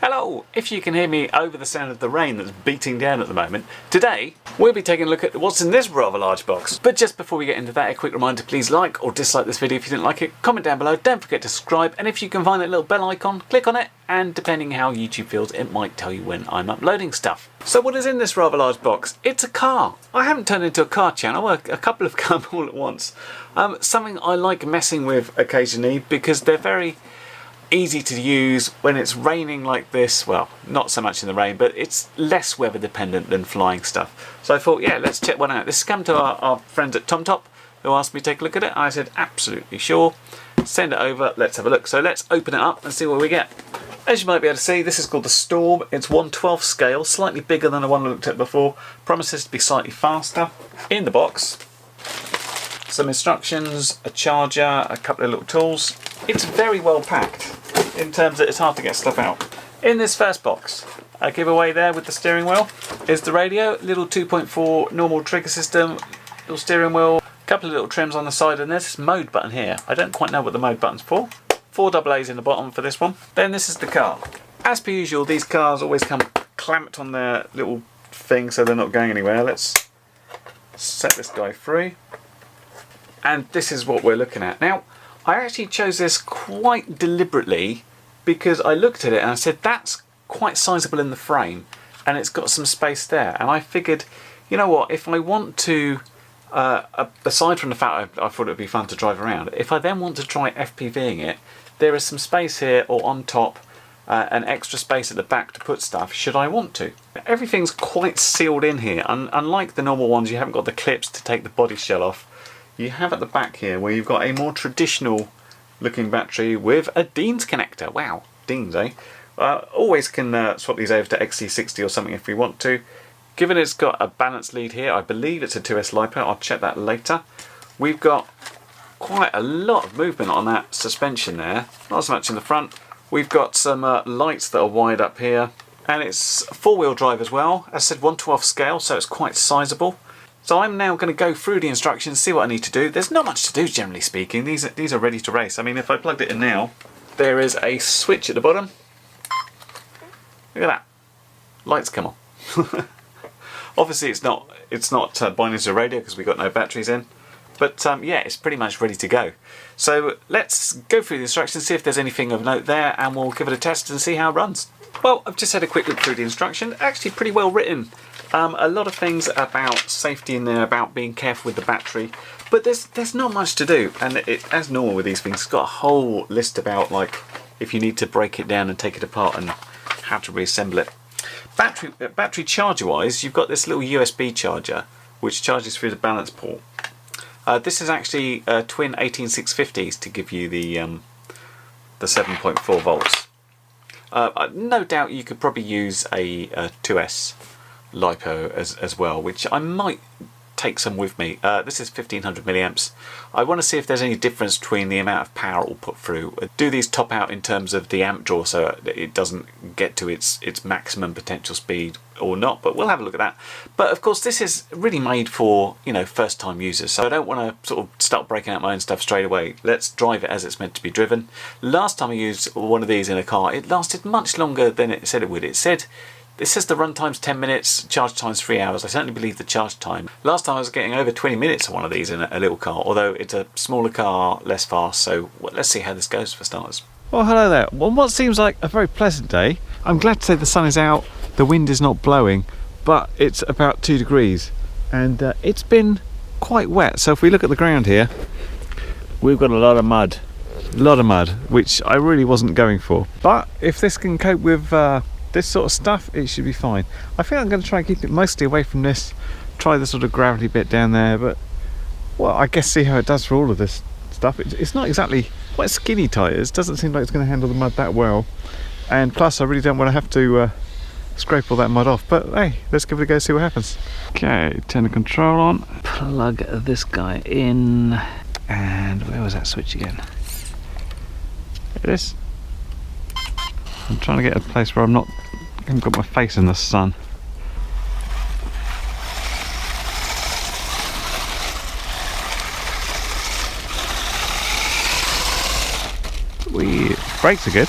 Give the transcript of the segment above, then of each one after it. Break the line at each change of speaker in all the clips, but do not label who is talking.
Hello! If you can hear me over the sound of the rain that's beating down at the moment, today we'll be taking a look at what's in this rather large box. But just before we get into that, a quick reminder, please like or dislike this video if you didn't like it, comment down below, don't forget to subscribe, and if you can find that little bell icon, click on it, and depending how YouTube feels, it might tell you when I'm uploading stuff. So what is in this rather large box? It's a car. I haven't turned into a car channel, a couple have come all at once. Something I like messing with occasionally because they're very easy to use when it's raining like this. Well, not so much in the rain, but it's less weather dependent than flying stuff. So I thought, yeah, let's check one out. This has come to our friends at TomTop who asked me to take a look at it. I said, absolutely sure. Send it over, let's have a look. So let's open it up and see what we get. As you might be able to see, this is called the Storm. It's 1/12 scale, slightly bigger than the one we looked at before. Promises to be slightly faster. In the box, some instructions, a charger, a couple of little tools. It's very well packed in terms that it's hard to get stuff out. In this first box, a giveaway there with the steering wheel is the radio, little 2.4 normal trigger system, little steering wheel, a couple of little trims on the side, and there's this mode button here. I don't quite know what the mode button's for. 4 AA's in the bottom for this one. Then this is the car. As per usual, these cars always come clamped on their little thing so they're not going anywhere. Let's set this guy free. And this is what we're looking at. Now, I actually chose this quite deliberately because I looked at it and I said, that's quite sizable in the frame and it's got some space there. And I figured, you know what, if I want to, aside from the fact I thought it would be fun to drive around, if I then want to try FPVing it, there is some space here or on top, an extra space at the back to put stuff should I want to. Everything's quite sealed in here. Unlike the normal ones, you haven't got the clips to take the body shell off. You have at the back here where you've got a more traditional looking battery with a Dean's connector. Wow, Dean's, eh? Always can swap these over to XC60 or something if we want to. Given it's got a balance lead here, I believe it's a 2S LiPo, I'll check that later. We've got quite a lot of movement on that suspension there, not so much in the front. We've got some lights that are wired up here, and it's 4-wheel drive as well. As I said, 1/12 scale, so it's quite sizable. So I'm now going to go through the instructions, see what I need to do. There's not much to do, generally speaking. These are ready to race. I mean, if I plugged it in now, there is a switch at the bottom. Look at that. Lights come on. Obviously, it's not binding to a radio because we've got no batteries in. But yeah, it's pretty much ready to go. So let's go through the instructions, see if there's anything of note there, and we'll give it a test and see how it runs. Well, I've just had a quick look through the instruction. Actually pretty well written. A lot of things about safety in there, about being careful with the battery, but there's not much to do. And as normal with these things, it's got a whole list about like if you need to break it down and take it apart and how to reassemble it. Battery charger wise, you've got this little USB charger which charges through the balance port. This is actually twin 18650s to give you the 7.4 volts. No doubt you could probably use a 2S LiPo as well, which I might take some with me. This is 1500 milliamps. I want to see if there's any difference between the amount of power it will put through. Do these top out in terms of the amp draw so it doesn't get to its maximum potential speed or not, but we'll have a look at that. But of course this is really made for, you know, first time users, so I don't want to sort of start breaking out my own stuff straight away. Let's drive it as it's meant to be driven. Last time I used one of these in a car, it lasted much longer than it said it would. It says the run time's 10 minutes, charge time's 3 hours. I certainly believe the charge time. Last time I was getting over 20 minutes of one of these in a little car, although it's a smaller car, less fast, so let's see how this goes for starters. Well, hello there. Well, what seems like a very pleasant day. I'm glad to say the sun is out, the wind is not blowing, but it's about 2 degrees, and it's been quite wet. So if we look at the ground here, we've got a lot of mud, which I really wasn't going for. But if this can cope with this sort of stuff, it should be fine. I think I'm going to try and keep it mostly away from this, try the sort of gravity bit down there, but well, I guess see how it does for all of this stuff. It's not exactly quite skinny tyres, doesn't seem like it's going to handle the mud that well, and plus I really don't want to have to scrape all that mud off, but hey, let's give it a go, see what happens. Okay, turn the control on, plug this guy in, and where was that switch again? It is. I'm trying to get a place where I haven't got my face in the sun. Brakes are good.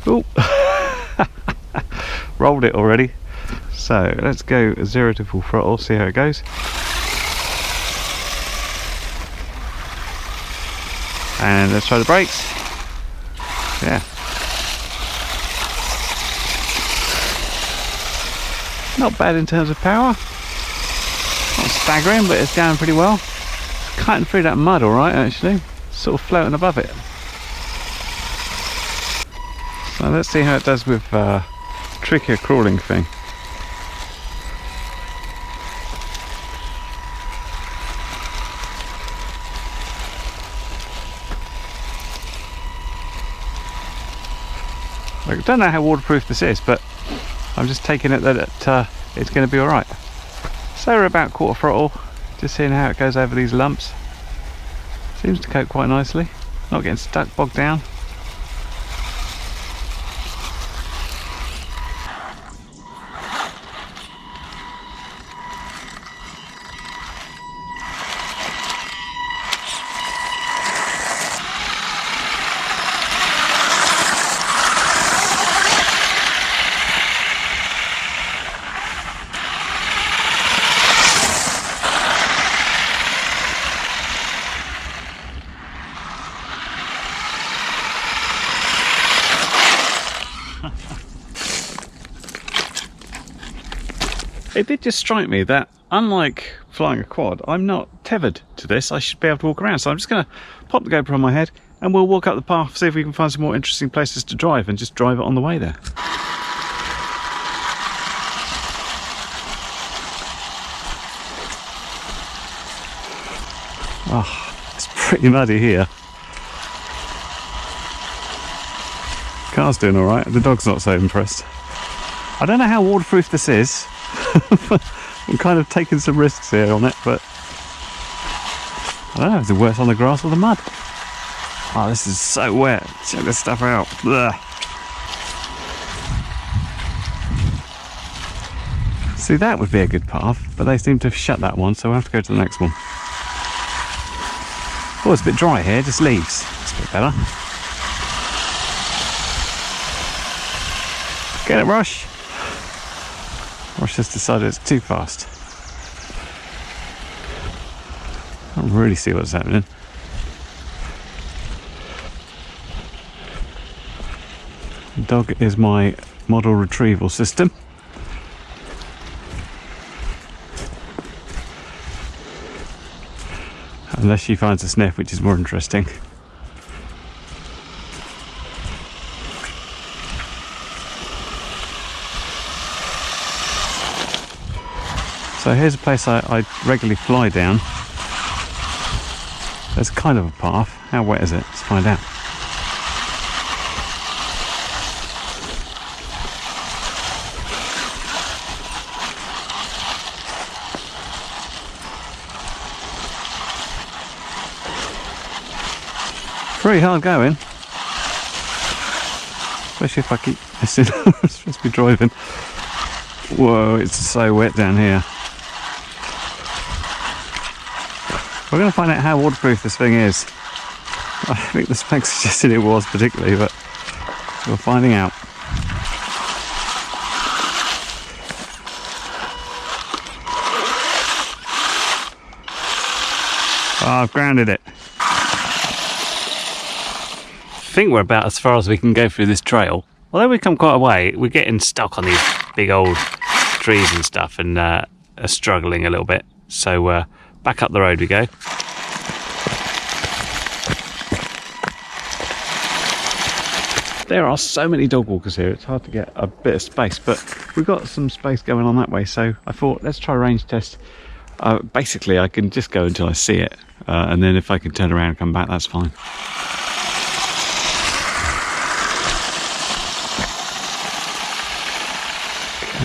Oh, rolled it already. So let's go 0 to full throttle, see how it goes. And let's try the brakes. Yeah. Not bad in terms of power. Not staggering, but it's going pretty well. Cutting through that mud alright actually. Sort of floating above it. So let's see how it does with trickier crawling thing. I don't know how waterproof this is, but I'm just taking it that it's going to be alright. So we're about quarter throttle, just seeing how it goes over these lumps. Seems to cope quite nicely, not getting stuck, bogged down. It did just strike me that, unlike flying a quad, I'm not tethered to this. I should be able to walk around. So I'm just going to pop the GoPro on my head and we'll walk up the path, see if we can find some more interesting places to drive and just drive it on the way there. Oh, it's pretty muddy here. Car's doing alright, the dog's not so impressed. I don't know how waterproof this is. I'm kind of taking some risks here on it, but I don't know if it's worse on the grass or the mud. Oh, this is so wet. Check this stuff out. Ugh. See, that would be a good path, but they seem to have shut that one, so we'll have to go to the next one. Oh, it's a bit dry here, just leaves. That's a bit better. Get it, Rush? Rush has decided it's too fast. I can't really see what's happening. The dog is my model retrieval system. Unless she finds a sniff, which is more interesting. So here's a place I regularly fly down. There's kind of a path. How wet is it? Let's find out. Pretty hard going. Especially if I keep missing. I'm supposed to be driving. Whoa, it's so wet down here. We're going to find out how waterproof this thing is. I think the spec suggested it was particularly, but we're finding out. Oh, I've grounded it. I think we're about as far as we can go through this trail. Although we've come quite a way, we're getting stuck on these big old trees and stuff and are struggling a little bit. So back up the road we go. There are so many dog walkers here, it's hard to get a bit of space, but we've got some space going on that way, so I thought let's try a range test. Basically I can just go until I see it, and then if I can turn around and come back, that's fine.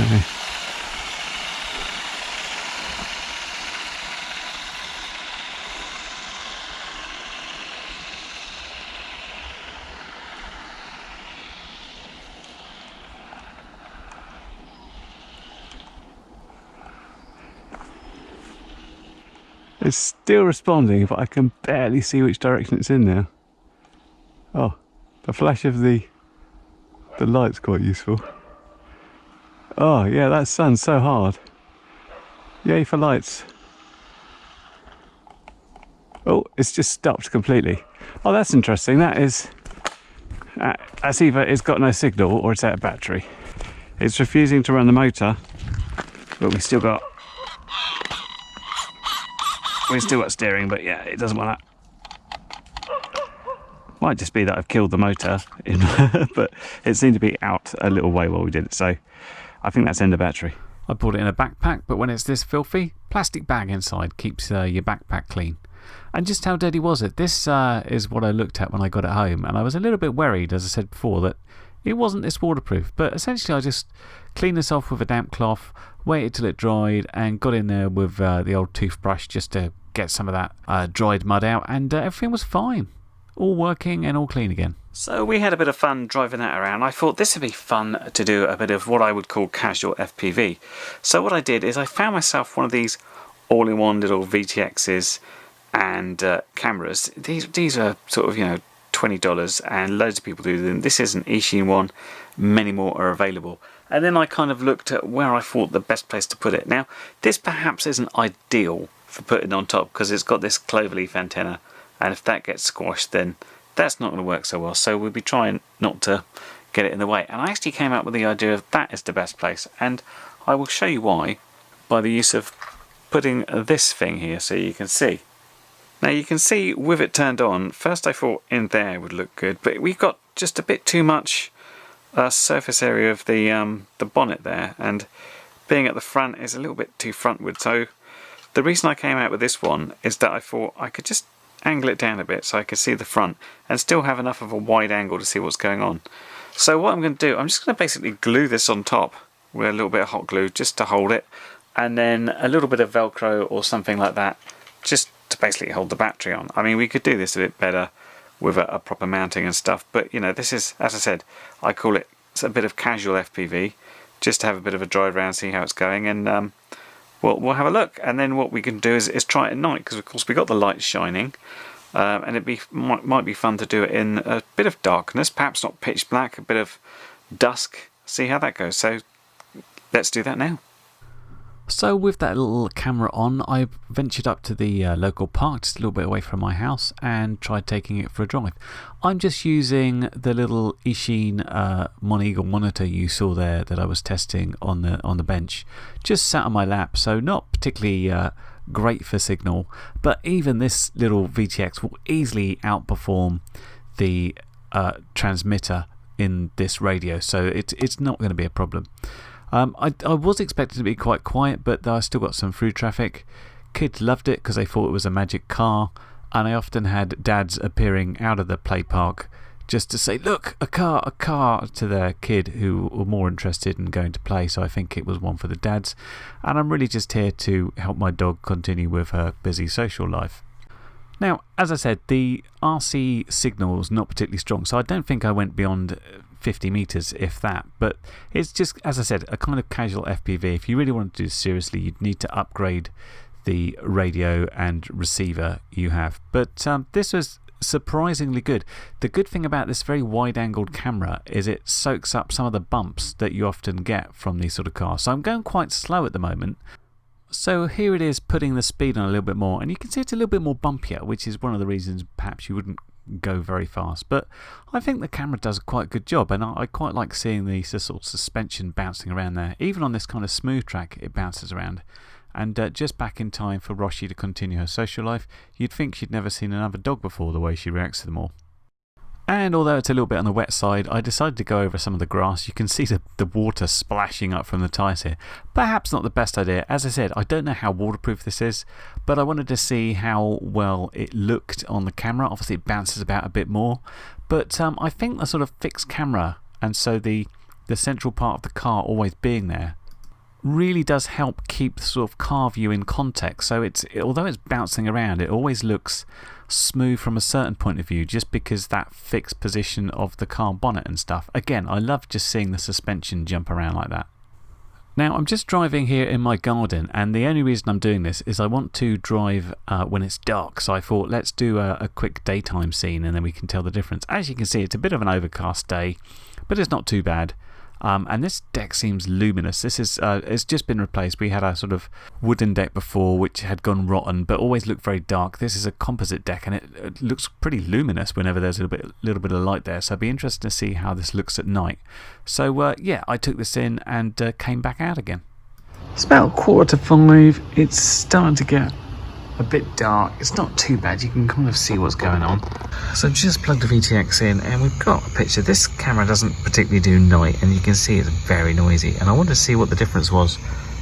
Okay. It's still responding, but I can barely see which direction it's in now. Oh, the flash of the The light's quite useful. Oh yeah, that sun's so hard. Yay for lights. Oh, it's just stopped completely. Oh, that's interesting. That is... that's either it's got no signal or it's out of battery. It's refusing to run the motor, but we've still got steering, but yeah, it doesn't want to. Might just be that I've killed the motor, but it seemed to be out a little way while we did it, so I think that's end of battery. I brought it in a backpack, but when it's this filthy, plastic bag inside keeps your backpack clean. And just how dirty was it? This is what I looked at when I got it home, and I was a little bit worried, as I said before, that it wasn't this waterproof. But essentially I just cleaned this off with a damp cloth, waited till it dried, and got in there with the old toothbrush just to get some of that dried mud out, and everything was fine. All working and all clean again. So we had a bit of fun driving that around. I thought this would be fun to do a bit of what I would call casual FPV. So what I did is I found myself one of these all-in-one little VTXs and cameras. These are sort of, you know, $20, and loads of people do them. This is an Ishin one. Many more are available. And then I kind of looked at where I thought the best place to put it. Now, this perhaps isn't ideal for putting on top because it's got this cloverleaf antenna, and if that gets squashed, then that's not going to work so well. So we'll be trying not to get it in the way. And I actually came up with the idea of that is the best place, and I will show you why by the use of putting this thing here so you can see. Now you can see with it turned on, first I thought in there would look good, but we've got just a bit too much surface area of the bonnet there, and being at the front is a little bit too frontward. So the reason I came out with this one is that I thought I could just angle it down a bit so I could see the front and still have enough of a wide angle to see what's going on. So what I'm going to do, I'm just going to basically glue this on top with a little bit of hot glue just to hold it, and then a little bit of Velcro or something like that just to basically hold the battery on. I mean, we could do this a bit better with a proper mounting and stuff, but you know, this is, as I said, I call it a bit of casual FPV, just to have a bit of a drive around, see how it's going, and we'll have a look. And then what we can do is try it at night, because of course we got the lights shining, and might be fun to do it in a bit of darkness, perhaps not pitch black, a bit of dusk, see how that goes. So let's do that now. So with that little camera on, I ventured up to the local park just a little bit away from my house and tried taking it for a drive. I'm just using the little Ishin Moneagle monitor you saw there that I was testing on the bench, just sat on my lap, so not particularly great for signal, but even this little VTX will easily outperform the transmitter in this radio, so it's not going to be a problem. I was expecting to be quite quiet, but I still got some through traffic. Kids loved it because they thought it was a magic car, and I often had dads appearing out of the play park just to say, look, a car, to their kid who were more interested in going to play, so I think it was one for the dads. And I'm really just here to help my dog continue with her busy social life. Now, as I said, the RC signal's not particularly strong, so I don't think I went beyond 50 metres, if that. But it's just, as I said, a kind of casual FPV. If you really want to do this seriously, you'd need to upgrade the radio and receiver you have. But this was surprisingly good. The good thing about this very wide-angled camera is it soaks up some of the bumps that you often get from these sort of cars. So I'm going quite slow at the moment. So here it is, putting the speed on a little bit more, and you can see it's a little bit more bumpier, which is one of the reasons perhaps you wouldn't go very fast. But I think the camera does a quite good job, and I quite like seeing the sort of suspension bouncing around there. Even on this kind of smooth track, it bounces around. And just back in time for Roshi to continue her social life, you'd think she'd never seen another dog before, the way she reacts to them all. And although it's a little bit on the wet side, I decided to go over some of the grass. You can see the water splashing up from the tyres here. Perhaps not the best idea. As I said, I don't know how waterproof this is, but I wanted to see how well it looked on the camera. Obviously it bounces about a bit more, but I think the sort of fixed camera, and so the central part of the car always being there, really does help keep the sort of car view in context. So although it's bouncing around, it always looks smooth from a certain point of view, just because that fixed position of the car bonnet and stuff. Again, I love just seeing the suspension jump around like that. Now I'm just driving here in my garden, and the only reason I'm doing this is I want to drive when it's dark, so I thought let's do a quick daytime scene and then we can tell the difference. As you can see, it's a bit of an overcast day, but it's not too bad. And this deck seems luminous. This is it's just been replaced. We had a sort of wooden deck before which had gone rotten but always looked very dark. This is a composite deck and it looks pretty luminous whenever there's a little bit of light there. So it'd be interesting to see how this looks at night. So yeah, I took this in and came back out again. It's about 5:15. It's starting to get a bit dark. It's not too bad, you can kind of see what's going on. So just plugged the VTX in and we've got a picture. This camera doesn't particularly do night and you can see it's very noisy, and I wanted to see what the difference was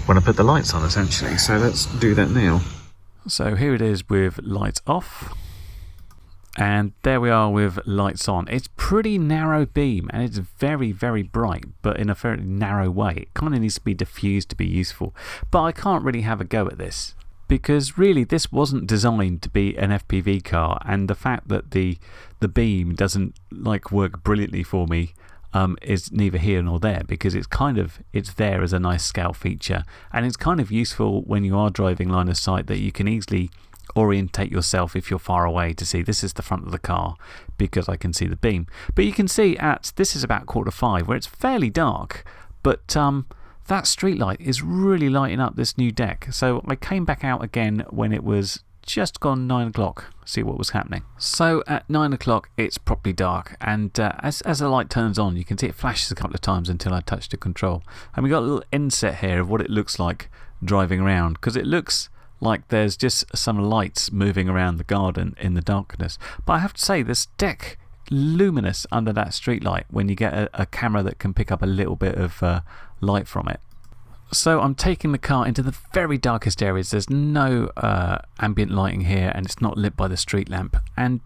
when I put the lights on essentially, so let's do that now. So here it is with lights off, and there we are with lights on. It's pretty narrow beam and it's very bright, but in a very narrow way. It kind of needs to be diffused to be useful, but I can't really have a go at this because really this wasn't designed to be an FPV car, and the fact that the beam doesn't work brilliantly for me is neither here nor there, because it's there as a nice scale feature, and it's kind of useful when you are driving line of sight that you can easily orientate yourself if you're far away to see this is the front of the car because I can see the beam. But you can see this is about 5:15 where it's fairly dark, but that street light is really lighting up this new deck. So I came back out again when it was just gone 9 o'clock, see what was happening. So at 9 o'clock it's properly dark, and as the light turns on you can see it flashes a couple of times until I touch the control. And we got a little inset here of what it looks like driving around, because it looks like there's just some lights moving around the garden in the darkness. But I have to say, this deck luminous under that street light when you get a camera that can pick up a little bit of light from it. So I'm taking the car into the very darkest areas. There's no ambient lighting here and it's not lit by the street lamp, and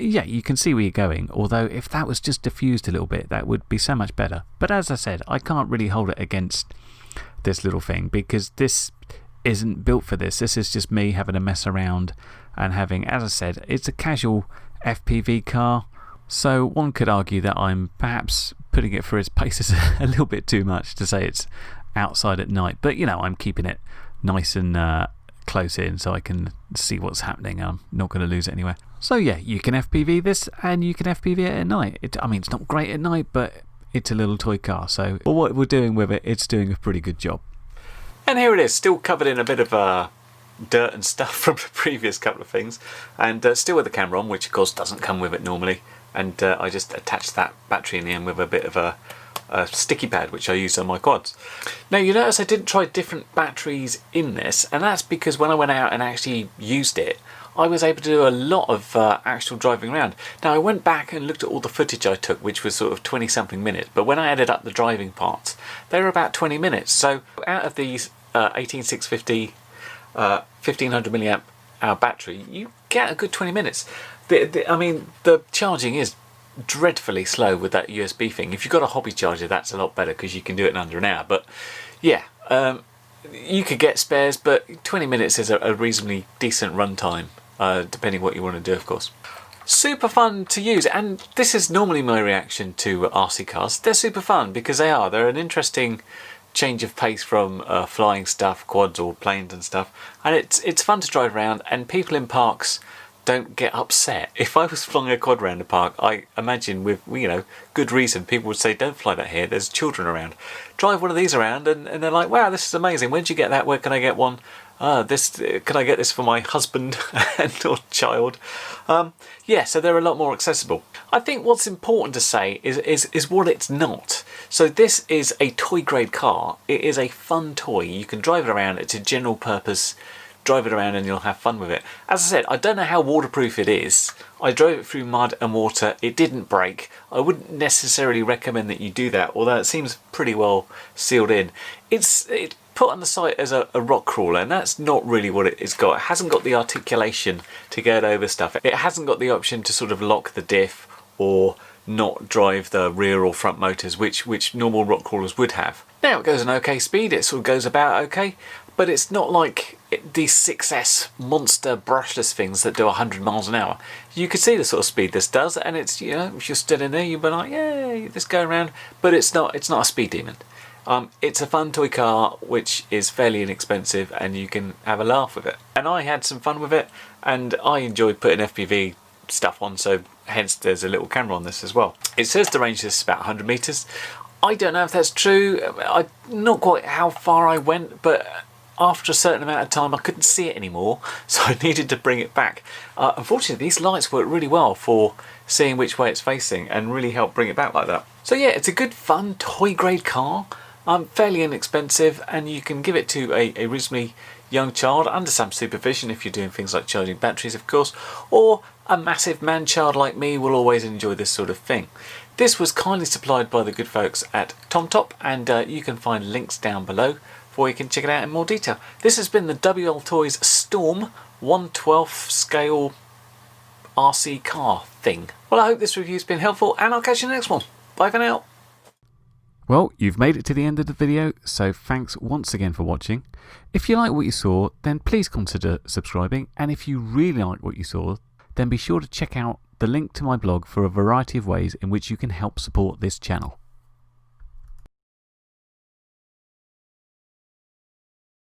yeah, you can see where you're going, although if that was just diffused a little bit that would be so much better. But as I said, I can't really hold it against this little thing because this isn't built for this. This is just me having a mess around and having, as I said, it's a casual FPV car. So one could argue that I'm perhaps putting it for its paces a little bit too much to say it's outside at night. But you know, I'm keeping it nice and close in so I can see what's happening. I'm not going to lose it anywhere. So yeah, you can FPV this and you can FPV it at night. I mean, it's not great at night, but it's a little toy car. So for what we're doing with it, it's doing a pretty good job. And here it is, still covered in a bit of dirt and stuff from the previous couple of things, and still with the camera on, which of course doesn't come with it normally. And I just attached that battery in the end with a bit of a sticky pad which I use on my quads. Now you notice I didn't try different batteries in this, and that's because when I went out and actually used it, I was able to do a lot of actual driving around. Now I went back and looked at all the footage I took, which was sort of 20 something minutes, but when I added up the driving parts they were about 20 minutes. So out of these 18650 1500 milliamp hour battery, you get a good 20 minutes. I mean, the charging is dreadfully slow with that USB thing. If you've got a hobby charger, that's a lot better because you can do it in under an hour. But yeah, you could get spares, but 20 minutes is a reasonably decent run time, depending what you want to do, of course. Super fun to use, and this is normally my reaction to RC cars. They're super fun because they're an interesting change of pace from flying stuff, quads or planes and stuff, and it's fun to drive around, and people in parks don't get upset. If I was flying a quad around a park, I imagine with good reason people would say don't fly that here, there's children around. Drive one of these around and they're like, wow, this is amazing, where'd you get that, where can I get one? Can I get this for my husband and or child? Yeah, so they're a lot more accessible. I think what's important to say is what it's not. So this is a toy grade car. It is a fun toy. You can drive it around. It's a general purpose. Drive it around and you'll have fun with it. As I said, I don't know how waterproof it is. I drove it through mud and water. It didn't break. I wouldn't necessarily recommend that you do that, although it seems pretty well sealed in. It's put on the site as a rock crawler, and that's not really what it's got. It hasn't got the articulation to get over stuff. It hasn't got the option to sort of lock the diff or not drive the rear or front motors, which normal rock crawlers would have. Now it goes an okay speed. It sort of goes about okay. But it's not like these 6S monster brushless things that do 100 miles an hour. You can see the sort of speed this does, and it's, if you're stood in there, you'll be like, yay, this going around. But it's not a speed demon. It's a fun toy car which is fairly inexpensive, and you can have a laugh with it. And I had some fun with it, and I enjoyed putting FPV stuff on, so hence there's a little camera on this as well. It says the range is about 100 meters. I don't know if that's true. I not quite how far I went, but after a certain amount of time I couldn't see it anymore, so I needed to bring it back. Unfortunately, these lights work really well for seeing which way it's facing and really help bring it back like that. So yeah, it's a good fun toy grade car, fairly inexpensive, and you can give it to a reasonably young child under some supervision if you're doing things like charging batteries, of course, or a massive man-child like me will always enjoy this sort of thing. This was kindly supplied by the good folks at TomTop, and you can find links down below where you can check it out in more detail. This has been the Wltoys Storm 1/12 scale RC car thing. Well, I hope this review's been helpful, and I'll catch you in the next one. Bye for now.
Well, you've made it to the end of the video, so thanks once again for watching. If you like what you saw, then please consider subscribing, and if you really like what you saw, then be sure to check out the link to my blog for a variety of ways in which you can help support this channel.